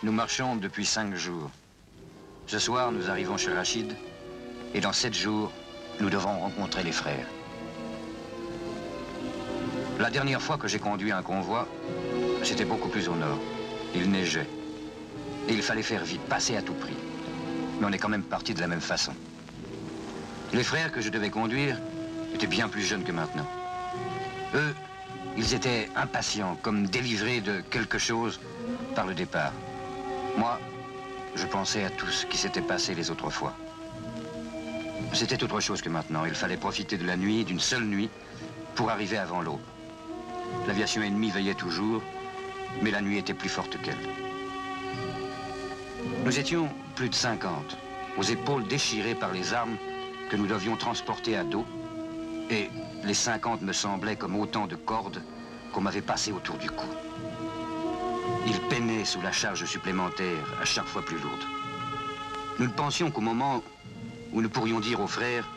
Nous marchons depuis 5 jours. Ce soir, nous arrivons chez Rachid. Et dans 7 jours, nous devons rencontrer les frères. La dernière fois que j'ai conduit un convoi, c'était beaucoup plus au nord. Il neigeait. Et il fallait faire vite, passer à tout prix. Mais on est quand même partis de la même façon. Les frères que je devais conduire étaient bien plus jeunes que maintenant. Eux, ils étaient impatients, comme délivrés de quelque chose par le départ. Moi, je pensais à tout ce qui s'était passé les autres fois. C'était autre chose que maintenant. Il fallait profiter de la nuit, d'une seule nuit, pour arriver avant l'aube. L'aviation ennemie veillait toujours, mais la nuit était plus forte qu'elle. Nous étions plus de 50, aux épaules déchirées par les armes que nous devions transporter à dos, et les 50 me semblaient comme autant de cordes qu'on m'avait passées autour du cou. Ils peinaient sous la charge supplémentaire, à chaque fois plus lourde. Nous ne pensions qu'au moment où nous pourrions dire aux frères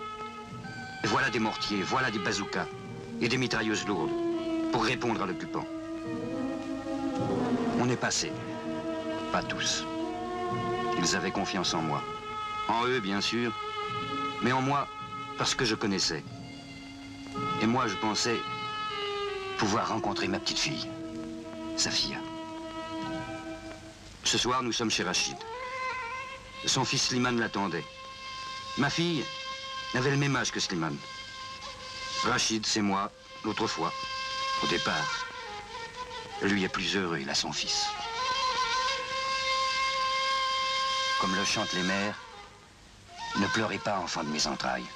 « Voilà des mortiers, voilà des bazookas et des mitrailleuses lourdes pour répondre à l'occupant. » On est passé. Pas tous. Ils avaient confiance en moi. En eux, bien sûr, mais en moi parce que je connaissais. Et moi, je pensais pouvoir rencontrer ma petite fille, Safia. Ce soir, nous sommes chez Rachid. Son fils Slimane l'attendait. Ma fille avait le même âge que Slimane. Rachid, c'est moi, l'autre fois, au départ. Lui est plus heureux, il a son fils. Comme le chantent les mères, ne pleurez pas, enfants de mes entrailles.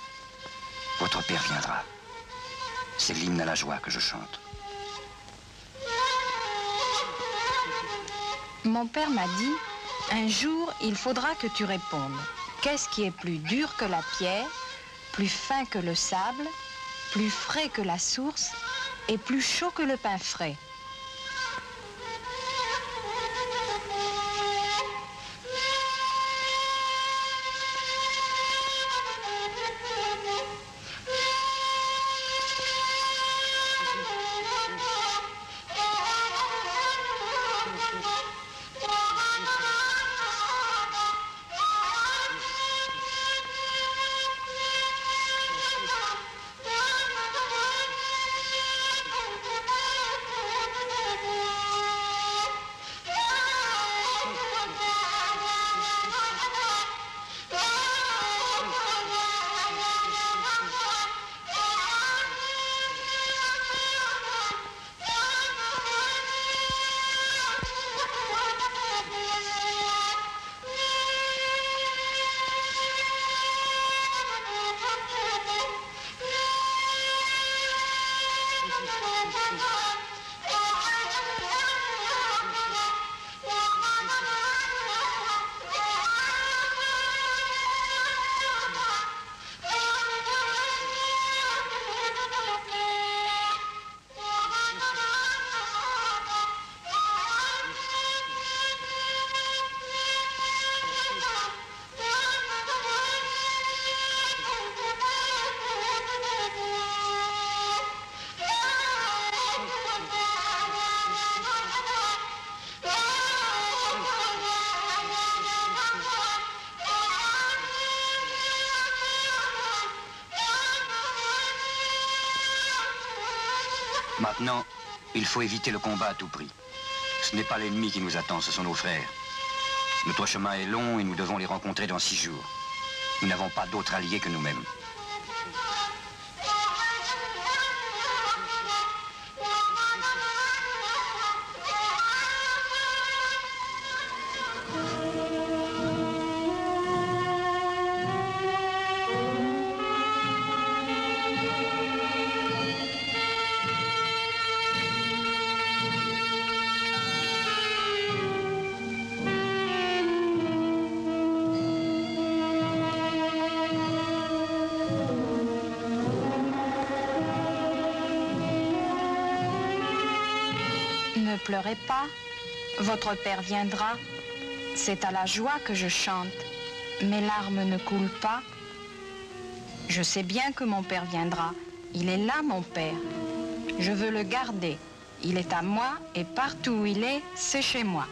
Votre père viendra. C'est l'hymne à la joie que je chante. Mon père m'a dit, un jour, il faudra que tu répondes. Qu'est-ce qui est plus dur que la pierre, plus fin que le sable, plus frais que la source et plus chaud que le pain frais? Maintenant, il faut éviter le combat à tout prix. Ce n'est pas l'ennemi qui nous attend, ce sont nos frères. Notre chemin est long et nous devons les rencontrer dans 6 jours. Nous n'avons pas d'autres alliés que nous-mêmes. Ne pleurez pas, votre père viendra. C'est à la joie que je chante. Mes larmes ne coulent pas. Je sais bien que mon père viendra. Il est là, mon père. Je veux le garder. Il est à moi et partout où il est, c'est chez moi.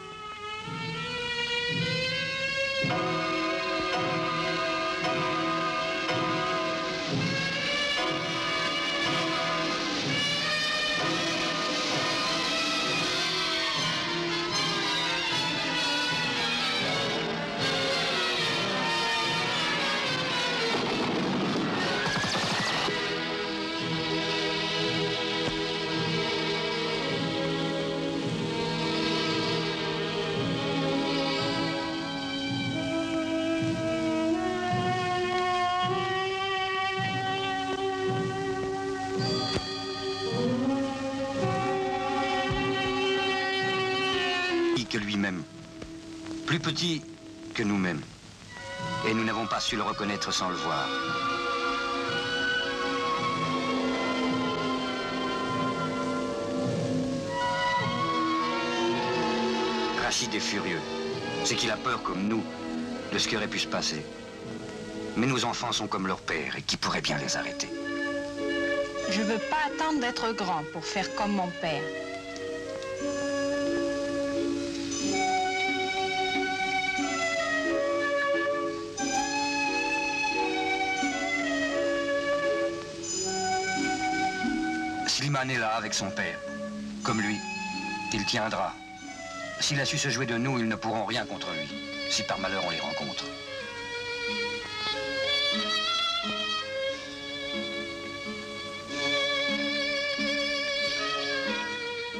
petit que lui-même, plus petit que nous-mêmes. Et nous n'avons pas su le reconnaître sans le voir. Rachid est furieux. C'est qu'il a peur, comme nous, de ce qui aurait pu se passer. Mais nos enfants sont comme leur père et qui pourrait bien les arrêter. Je veux pas attendre d'être grand pour faire comme mon père. Slimane est là avec son père. Comme lui, il tiendra. S'il a su se jouer de nous, ils ne pourront rien contre lui, si par malheur on les rencontre.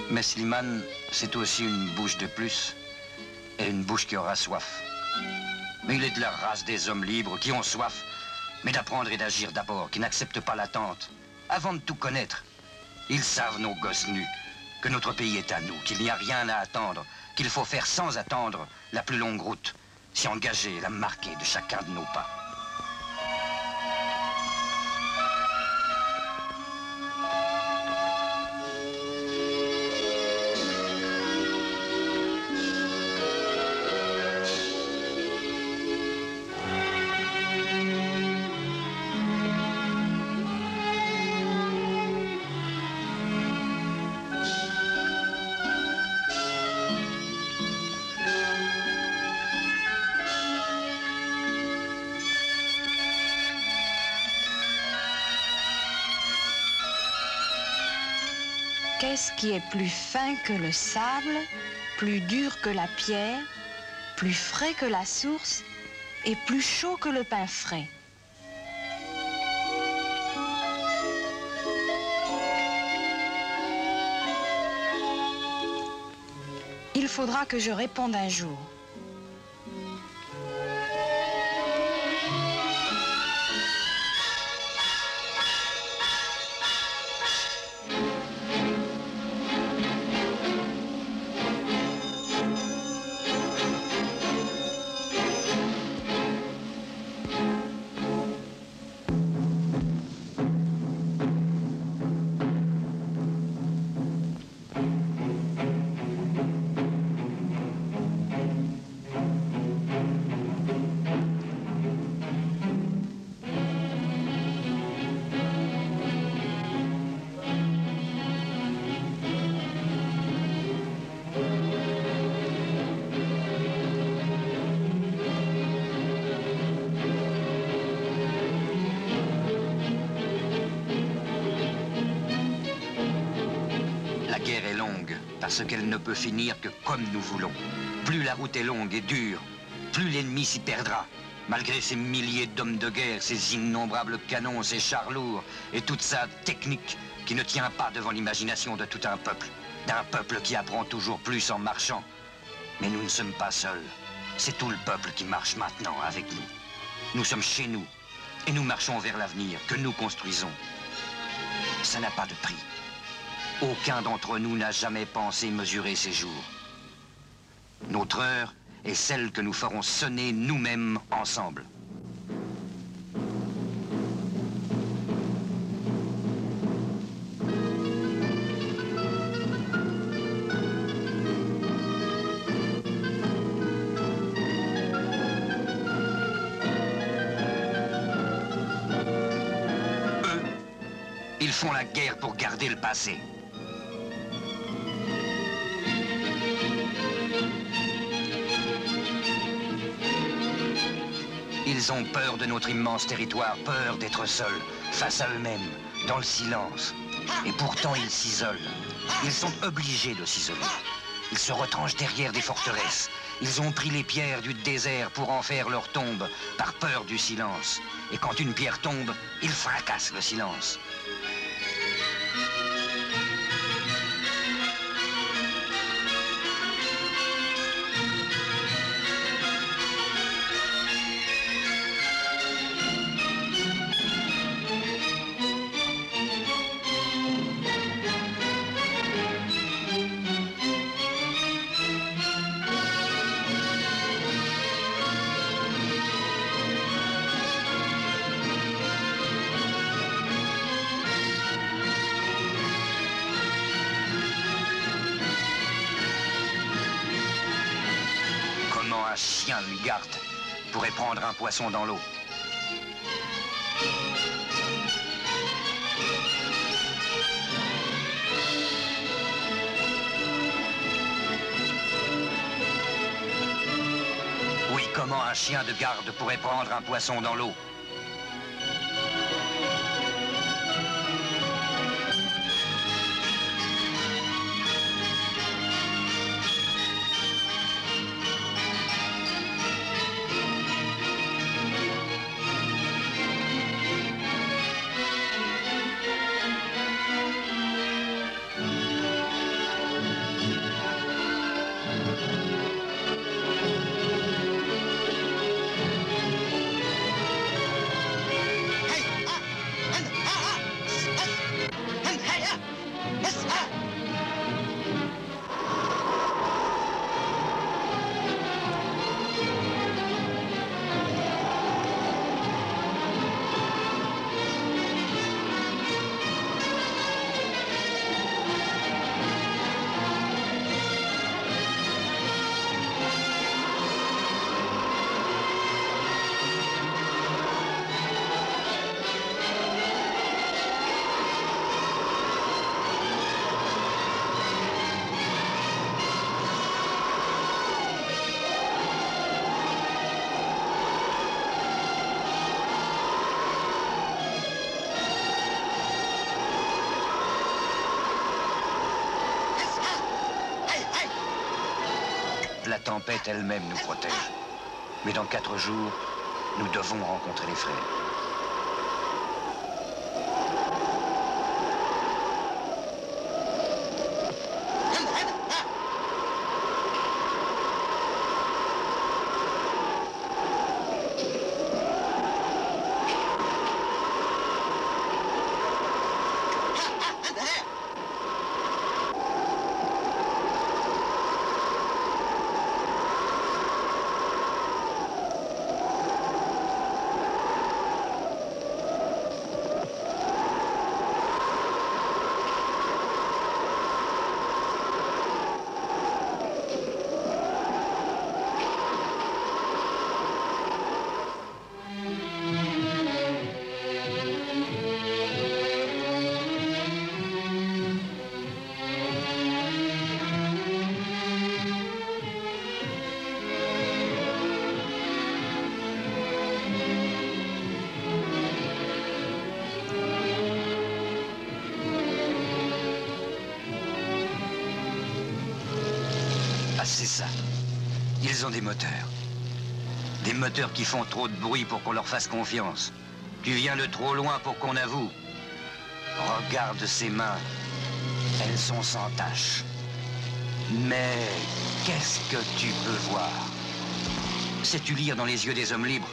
Mais Slimane, c'est aussi une bouche de plus, et une bouche qui aura soif. Mais il est de la race des hommes libres qui ont soif, mais d'apprendre et d'agir d'abord, qui n'acceptent pas l'attente, avant de tout connaître. Ils savent, nos gosses nus, que notre pays est à nous, qu'il n'y a rien à attendre, qu'il faut faire sans attendre la plus longue route, s'y engager, la marquer de chacun de nos pas. Qu'est-ce qui est plus fin que le sable, plus dur que la pierre, plus frais que la source et plus chaud que le pain frais? Il faudra que je réponde un jour. Parce qu'elle ne peut finir que comme nous voulons. Plus la route est longue et dure, plus l'ennemi s'y perdra. Malgré ces milliers d'hommes de guerre, ces innombrables canons, ces chars lourds et toute sa technique qui ne tient pas devant l'imagination de tout un peuple. D'un peuple qui apprend toujours plus en marchant. Mais nous ne sommes pas seuls. C'est tout le peuple qui marche maintenant avec nous. Nous sommes chez nous et nous marchons vers l'avenir que nous construisons. Ça n'a pas de prix. Aucun d'entre nous n'a jamais pensé mesurer ces jours. Notre heure est celle que nous ferons sonner nous-mêmes ensemble. Eux, ils font la guerre pour garder le passé. Ils ont peur de notre immense territoire, peur d'être seuls, face à eux-mêmes, dans le silence. Et pourtant, ils s'isolent. Ils sont obligés de s'isoler. Ils se retranchent derrière des forteresses. Ils ont pris les pierres du désert pour en faire leur tombe, par peur du silence. Et quand une pierre tombe, ils fracassent le silence. un chien, une garde, pourrait prendre un poisson dans l'eau. Oui, comment un chien de garde pourrait prendre un poisson dans l'eau? La tempête elle-même nous protège. Mais dans 4 jours, nous devons rencontrer les frères. C'est ça. Ils ont des moteurs. Des moteurs qui font trop de bruit pour qu'on leur fasse confiance. Tu viens de trop loin pour qu'on avoue. Regarde ces mains. Elles sont sans tache. Mais qu'est-ce que tu peux voir? Sais-tu lire dans les yeux des hommes libres?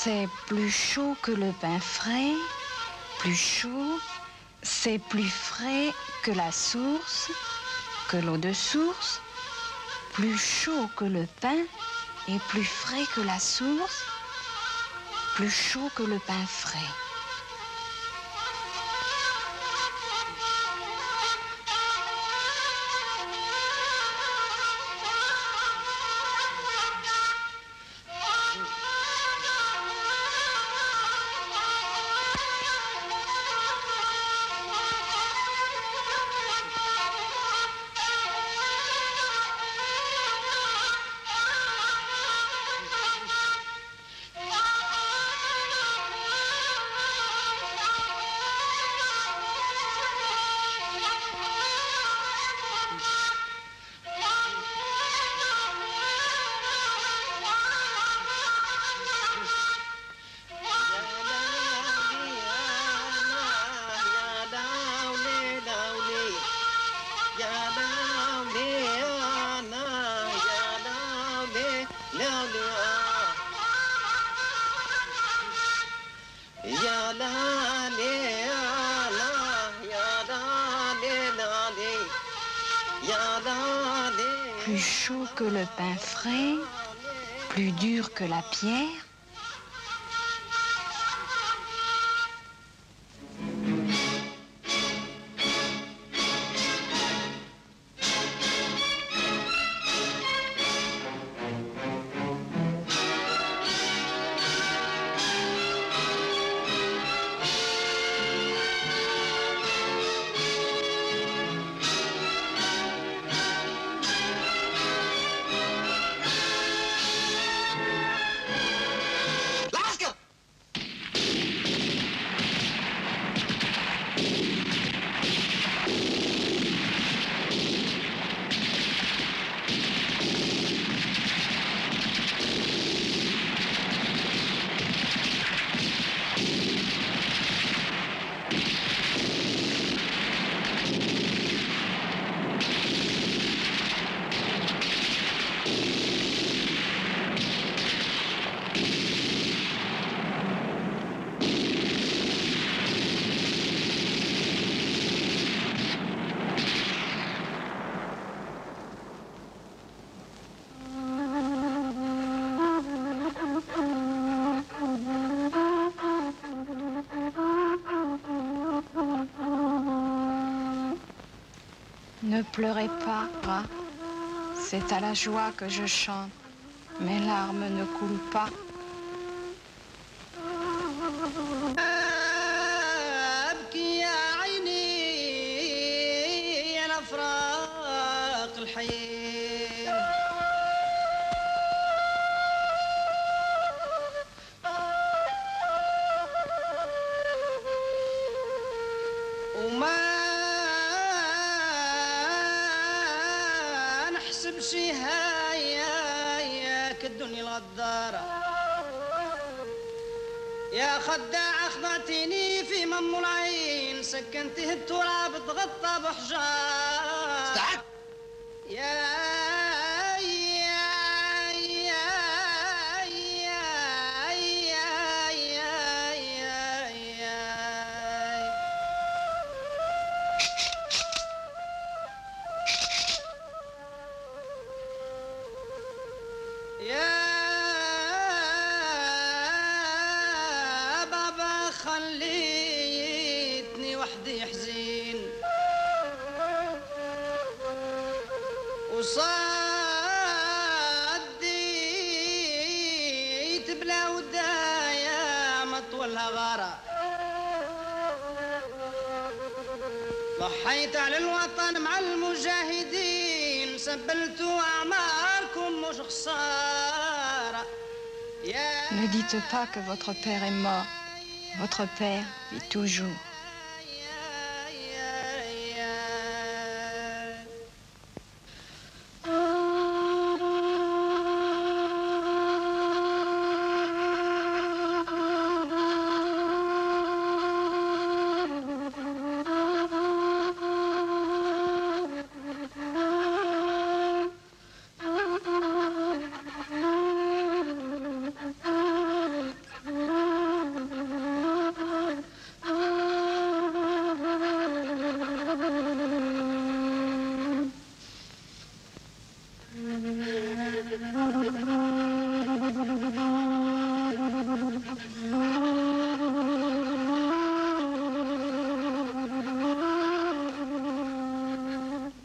C'est plus chaud que le pain frais, plus chaud, c'est plus frais que la source, que l'eau de source, plus chaud que le pain et plus frais que la source, plus chaud que le pain frais. plus chaud que le pain frais, plus dur que la pierre. Ne pleurez pas, Ra. C'est à la joie que je chante. Mes larmes ne coulent pas. أبكي يا عيني على فراق الحين وما نحسب شي هاياك الدنيا الغدارة يا خداع أخضعتني في مم العين سكنته التراب تغطى بحجار استعد يا بابا خليتني وحدي حزين وصديت بلا ودايا مطولها غارة ضحيت على الوطن مع المجاهدين سبلتوا أعماركم مش خسارة Ne dites pas que votre père est mort. Votre père vit toujours.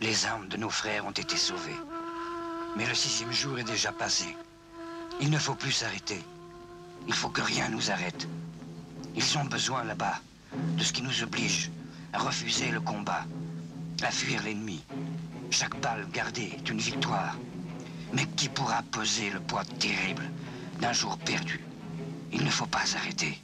Les âmes de nos frères ont été sauvées. Mais le 6e jour est déjà passé. Il ne faut plus s'arrêter. Il faut que rien nous arrête. Ils ont besoin là-bas de ce qui nous oblige à refuser le combat, à fuir l'ennemi. Chaque balle gardée est une victoire. Mais qui pourra peser le poids terrible d'un jour perdu? Il ne faut pas arrêter.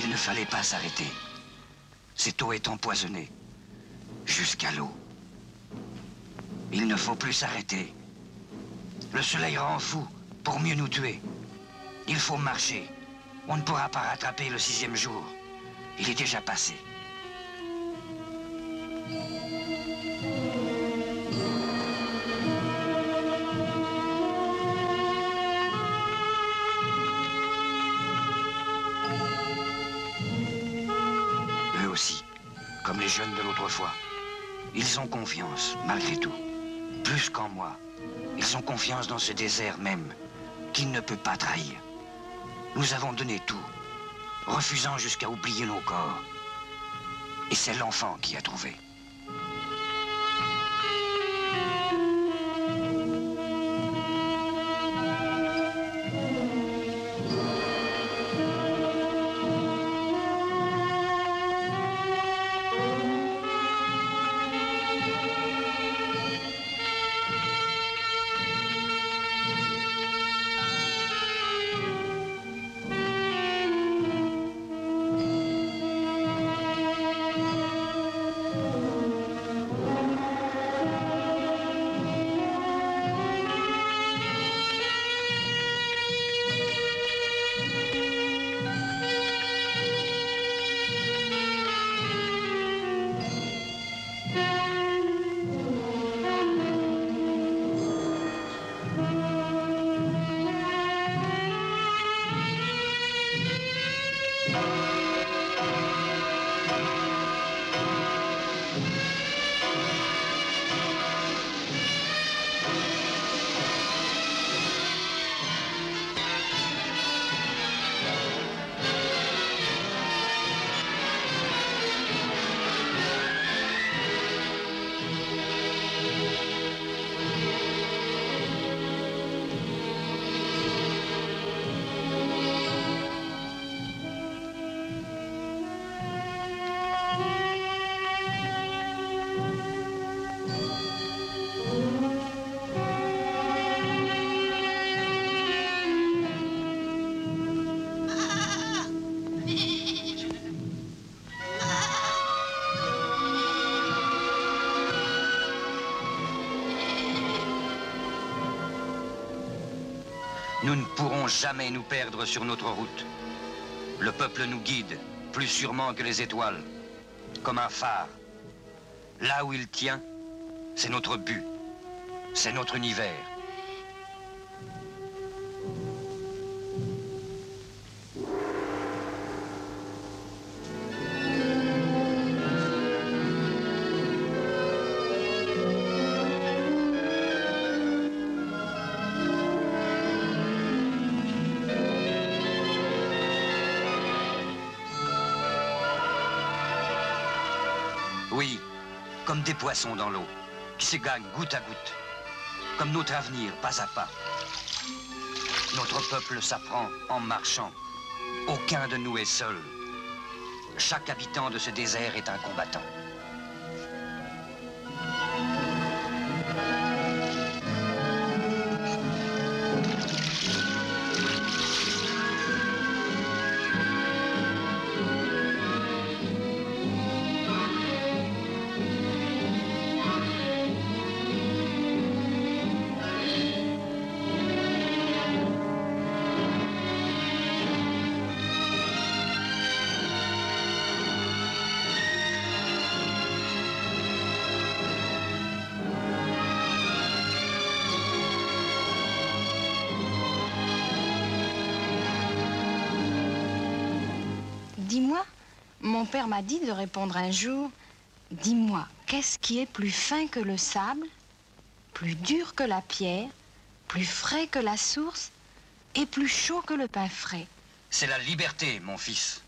Il ne fallait pas s'arrêter. Cette eau est empoisonnée. Jusqu'à l'eau. Il ne faut plus s'arrêter. Le soleil rend fou pour mieux nous tuer. Il faut marcher. On ne pourra pas rattraper le 6e jour. Il est déjà passé. Eux aussi, comme les jeunes de l'autre fois, ils ont confiance, malgré tout. Plus qu'en moi. Ils ont confiance dans ce désert même, qu'il ne peut pas trahir. Nous avons donné tout, refusant jusqu'à oublier nos corps. Et c'est l'enfant qui a trouvé. Nous ne pourrons jamais nous perdre sur notre route. Le peuple nous guide, plus sûrement que les étoiles, comme un phare. Là où il tient, c'est notre but, c'est notre univers. Oui, comme des poissons dans l'eau, qui se gagnent goutte à goutte. Comme notre avenir, pas à pas. Notre peuple s'apprend en marchant. Aucun de nous est seul. Chaque habitant de ce désert est un combattant. Dis-moi, mon père m'a dit de répondre un jour, dis-moi, qu'est-ce qui est plus fin que le sable, plus dur que la pierre, plus frais que la source et plus chaud que le pain frais? C'est la liberté, mon fils.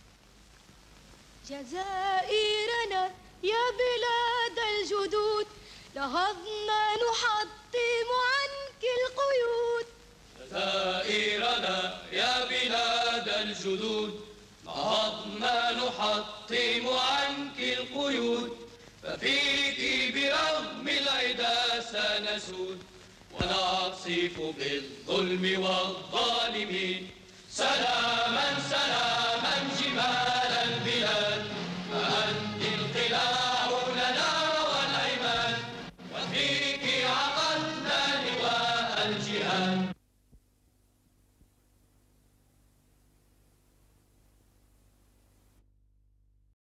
جزائرنا يا بلاد الجدود نهضنا نحطم عنك القيود. جزائرنا يا بلاد الجدود نهضنا نحطم عنك القيود. ففيك برغم العدا سنسود ونقصف بالظلم والظالمين. سلاما سلاما جبال